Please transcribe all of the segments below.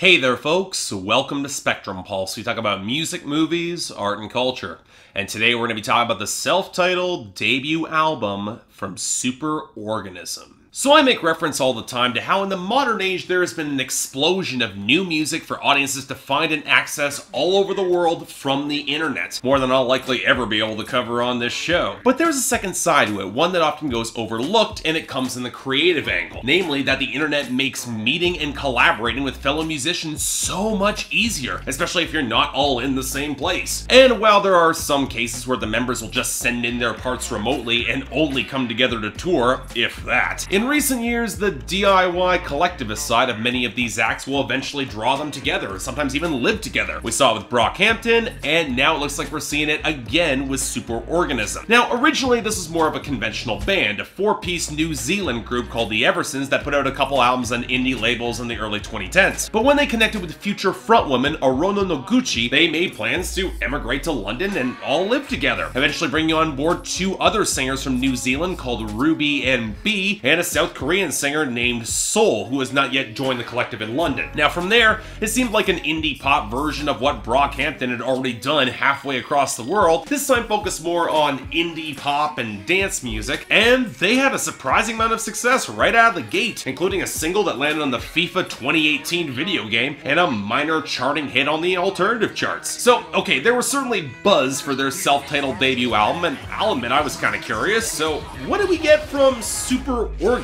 Hey there folks, welcome to Spectrum Pulse. We talk about music, movies, art, and culture. And today we're going to be talking about the self-titled debut album from Superorganism. So I make reference all the time to how in the modern age there has been an explosion of new music for audiences to find and access all over the world from the internet. More than I'll likely ever be able to cover on this show. But there's a second side to it, one that often goes overlooked, and it comes in the creative angle. Namely that the internet makes meeting and collaborating with fellow musicians so much easier, especially if you're not all in the same place. And while there are some cases where the members will just send in their parts remotely and only come together to tour, if that, in recent years, the DIY collectivist side of many of these acts will eventually draw them together, sometimes even live together. We saw it with BROCKHAMPTON, and now it looks like we're seeing it again with Superorganism. Now, originally this was more of a conventional band, a four-piece New Zealand group called the Eversons that put out a couple albums on indie labels in the early 2010s. But when they connected with future frontwoman Arono Noguchi, they made plans to emigrate to London and all live together, eventually bringing on board two other singers from New Zealand called Ruby and B, and a South Korean singer named Seoul, who has not yet joined the collective in London. Now from there, it seemed like an indie pop version of what BROCKHAMPTON had already done halfway across the world, this time focused more on indie pop and dance music, and they had a surprising amount of success right out of the gate, including a single that landed on the FIFA 2018 video game and a minor charting hit on the alternative charts. So, okay, there was certainly buzz for their self-titled debut album, and I'll admit I was kind of curious, so what did we get from Superorganism?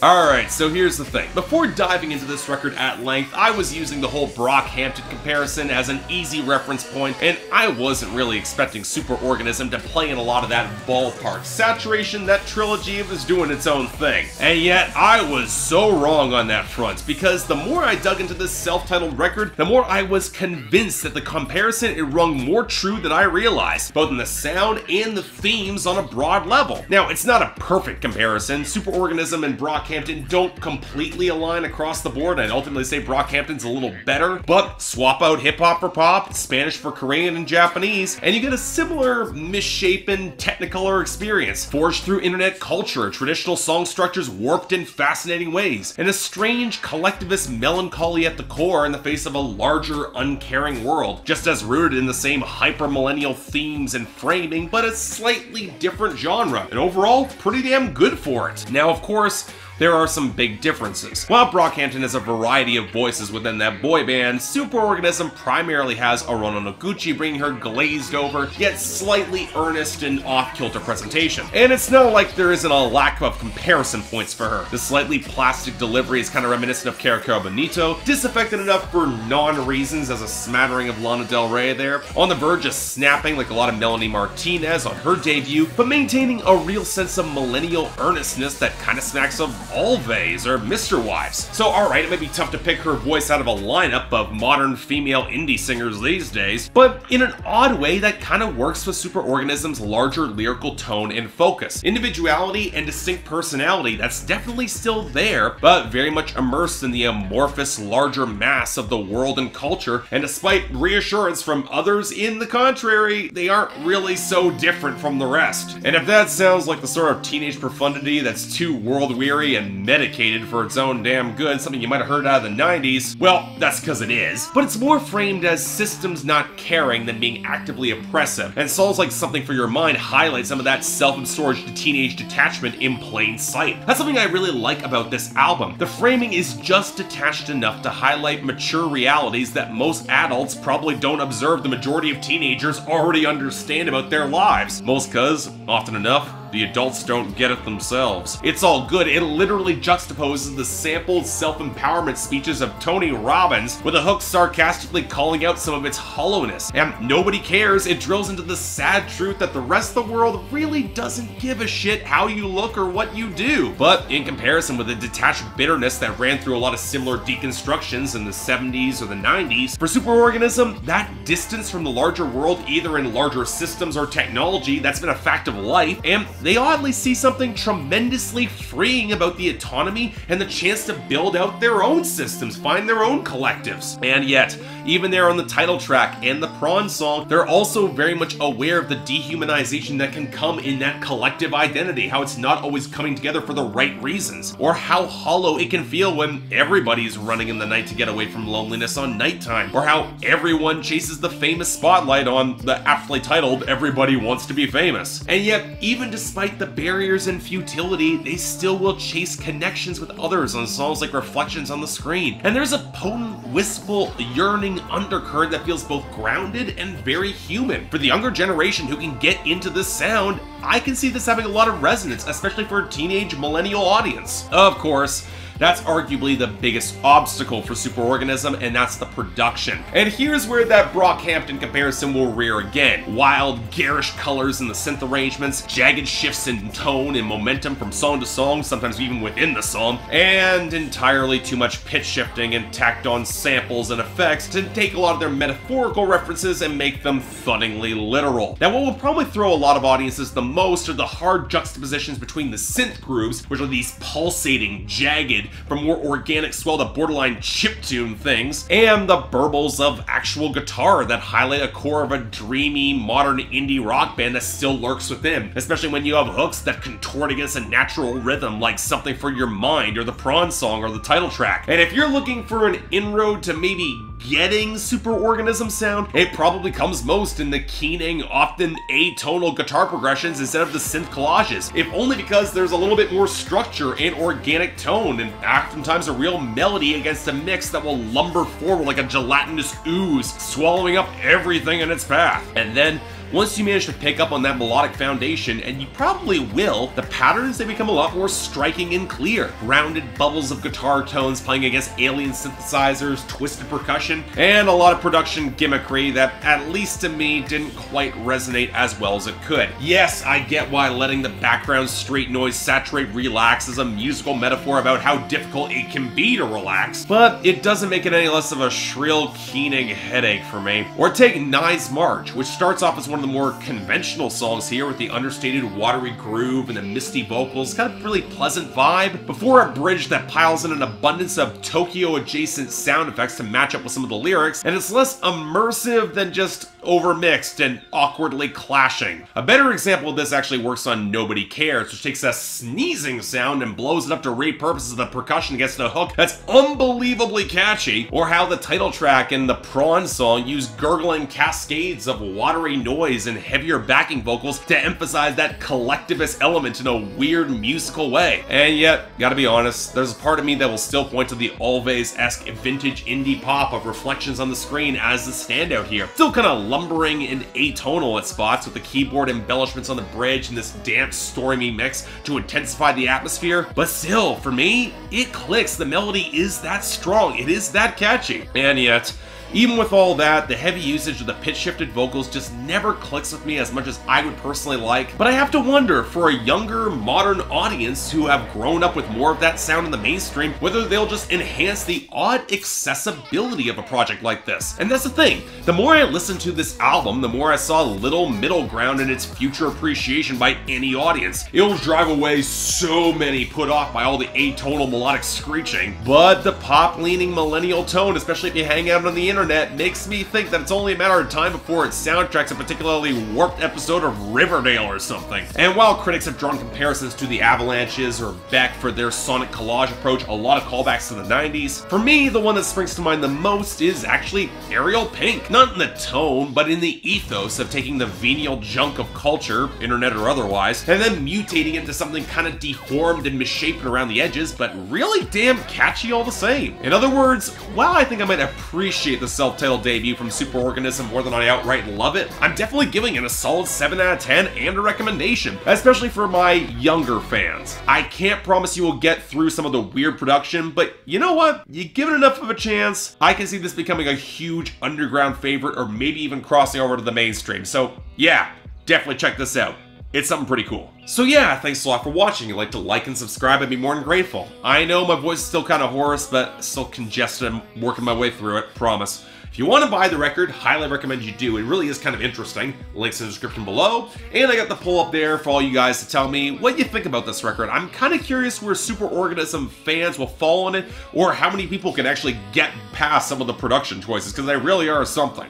Alright, so here's the thing. Before diving into this record at length, I was using the whole BROCKHAMPTON comparison as an easy reference point, and I wasn't really expecting Superorganism to play in a lot of that ballpark saturation. That trilogy was doing its own thing. And yet, I was so wrong on that front, because the more I dug into this self-titled record, the more I was convinced that the comparison it rung more true than I realized, both in the sound and the themes on a broad level. Now, it's not a perfect comparison. Superorganism and BROCKHAMPTON don't completely align across the board. I'd ultimately say BROCKHAMPTON's a little better, but swap out hip-hop for pop, Spanish for Korean and Japanese, and you get a similar misshapen Technicolor experience, forged through internet culture, traditional song structures warped in fascinating ways, and a strange collectivist melancholy at the core in the face of a larger, uncaring world, just as rooted in the same hyper-millennial themes and framing, but a slightly different genre, and overall, pretty damn good for it. Now, of course, there are some big differences. While BROCKHAMPTON has a variety of voices within that boy band, Superorganism primarily has Arono Noguchi bringing her glazed over, yet slightly earnest and off-kilter presentation. And it's not like there isn't a lack of comparison points for her. The slightly plastic delivery is kind of reminiscent of Cara Cara Bonito, disaffected enough for non-reasons as a smattering of Lana Del Rey there, on the verge of snapping like a lot of Melanie Martinez on her debut, but maintaining a real sense of millennial earnestness that kind of smacks of Always or Mr. Wives. So alright, it may be tough to pick her voice out of a lineup of modern female indie singers these days, but in an odd way that kind of works with Superorganism's larger lyrical tone and focus. Individuality and distinct personality that's definitely still there, but very much immersed in the amorphous larger mass of the world and culture, and despite reassurance from others in the contrary, they aren't really so different from the rest. And if that sounds like the sort of teenage profundity that's too world-weary and medicated for its own damn good, something you might have heard out of the 90s, well, that's because it is. But it's more framed as systems not caring than being actively oppressive, and songs like Something for Your Mind highlight some of that self-absorbed teenage detachment in plain sight. That's something I really like about this album. The framing is just detached enough to highlight mature realities that most adults probably don't observe the majority of teenagers already understand about their lives. Most cause, often enough, the adults don't get it themselves. It's all good. It literally juxtaposes the sampled self-empowerment speeches of Tony Robbins with a hook sarcastically calling out some of its hollowness. And nobody cares. It drills into the sad truth that the rest of the world really doesn't give a shit how you look or what you do. But in comparison with the detached bitterness that ran through a lot of similar deconstructions in the 70s or the 90s, for Superorganism, that distance from the larger world, either in larger systems or technology, that's been a fact of life, and they oddly see something tremendously freeing about the autonomy and the chance to build out their own systems, find their own collectives. And yet, even there on the title track and the Prawn song, they're also very much aware of the dehumanization that can come in that collective identity, how it's not always coming together for the right reasons, or how hollow it can feel when everybody's running in the night to get away from loneliness on nighttime, or how everyone chases the famous spotlight on the aptly titled Everybody Wants to Be Famous. And yet, even despite the barriers and futility, they still will chase connections with others on songs like Reflections on the Screen. And there's a potent, wistful, yearning undercurrent that feels both grounded and very human. For the younger generation who can get into this sound, I can see this having a lot of resonance, especially for a teenage millennial audience. Of course, that's arguably the biggest obstacle for Superorganism, and that's the production. And here's where that Brockhampton comparison will rear again. Wild, garish colors in the synth arrangements, jagged shifts in tone and momentum from song to song, sometimes even within the song, and entirely too much pitch shifting and tacked on samples and effects to take a lot of their metaphorical references and make them thuddingly literal. Now, what will probably throw a lot of audiences the most are the hard juxtapositions between the synth grooves, which are these pulsating, jagged, from more organic swell to borderline chiptune things, and the burbles of actual guitar that highlight a core of a dreamy, modern indie rock band that still lurks within, especially when you have hooks that contort against a natural rhythm like Something for Your Mind or the Prawn song or the title track. And if you're looking for an inroad to maybe getting Superorganism sound, it probably comes most in the keening, often atonal guitar progressions instead of the synth collages, if only because there's a little bit more structure and organic tone, and oftentimes a real melody against a mix that will lumber forward like a gelatinous ooze, swallowing up everything in its path. And then, once you manage to pick up on that melodic foundation, and you probably will, the patterns, they become a lot more striking and clear. Rounded bubbles of guitar tones playing against alien synthesizers, twisted percussion, and a lot of production gimmickry that, at least to me, didn't quite resonate as well as it could. Yes, I get why letting the background straight noise saturate relax is a musical metaphor about how difficult it can be to relax, but it doesn't make it any less of a shrill, keening headache for me. Or take Nye's March, which starts off as one of the more conventional songs here with the understated watery groove and the misty vocals, kind of really pleasant vibe, before a bridge that piles in an abundance of Tokyo-adjacent sound effects to match up with some of the lyrics, and it's less immersive than just overmixed and awkwardly clashing. A better example of this actually works on Nobody Cares, which takes a sneezing sound and blows it up to repurposes the percussion against a hook that's unbelievably catchy, or how the title track and the Prawn song use gurgling cascades of watery noise and heavier backing vocals to emphasize that collectivist element in a weird musical way. And yet, gotta be honest, there's a part of me that will still point to the Always-esque vintage indie pop of Reflections on the Screen as the standout here. Still kinda lumbering and atonal at spots, with the keyboard embellishments on the bridge and this damp, stormy mix to intensify the atmosphere, but still, for me, it clicks. The melody is that strong, it is that catchy. And yet, even with all that, the heavy usage of the pitch-shifted vocals just never clicks with me as much as I would personally like. But I have to wonder, for a younger, modern audience who have grown up with more of that sound in the mainstream, whether they'll just enhance the odd accessibility of a project like this. And that's the thing, the more I listened to this album, the more I saw little middle ground in its future appreciation by any audience. It'll drive away so many put off by all the atonal melodic screeching, but the pop-leaning millennial tone, especially if you hang out on the internet, makes me think that it's only a matter of time before it soundtracks a particularly warped episode of Riverdale or something. And while critics have drawn comparisons to the Avalanches or Beck for their sonic collage approach, a lot of callbacks to the 90s, for me, the one that springs to mind the most is actually Ariel Pink. Not in the tone, but in the ethos of taking the venial junk of culture, internet or otherwise, and then mutating it into something kind of deformed and misshapen around the edges, but really damn catchy all the same. In other words, while I think I might appreciate the self-titled debut from Superorganism more than I outright love it, I'm definitely giving it a solid 7 out of 10 and a recommendation, especially for my younger fans. I can't promise you will get through some of the weird production, but you know what? You give it enough of a chance, I can see this becoming a huge underground favorite, or maybe even crossing over to the mainstream. So yeah, definitely check this out. It's something pretty cool. So yeah, thanks a lot for watching. If you'd like to like and subscribe, I'd be more than grateful. I know my voice is still kind of hoarse, but still congested. I'm working my way through it, promise. If you want to buy the record, highly recommend you do. It really is kind of interesting. Links in the description below. And I got the poll up there for all you guys to tell me what you think about this record. I'm kind of curious where Superorganism fans will fall on it, or how many people can actually get past some of the production choices, because they really are something.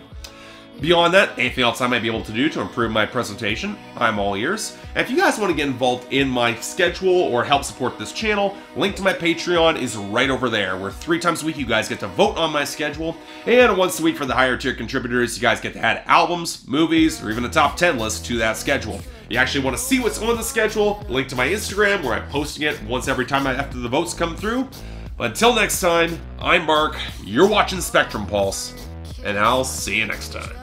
Beyond that, anything else I might be able to do to improve my presentation, I'm all ears. And if you guys want to get involved in my schedule or help support this channel, link to my Patreon is right over there, where 3 times a week you guys get to vote on my schedule, and once a week for the higher tier contributors, you guys get to add albums, movies, or even a top 10 list to that schedule. If you actually want to see what's on the schedule, link to my Instagram, where I'm posting it once every time after the votes come through. But until next time, I'm Mark, you're watching Spectrum Pulse, and I'll see you next time.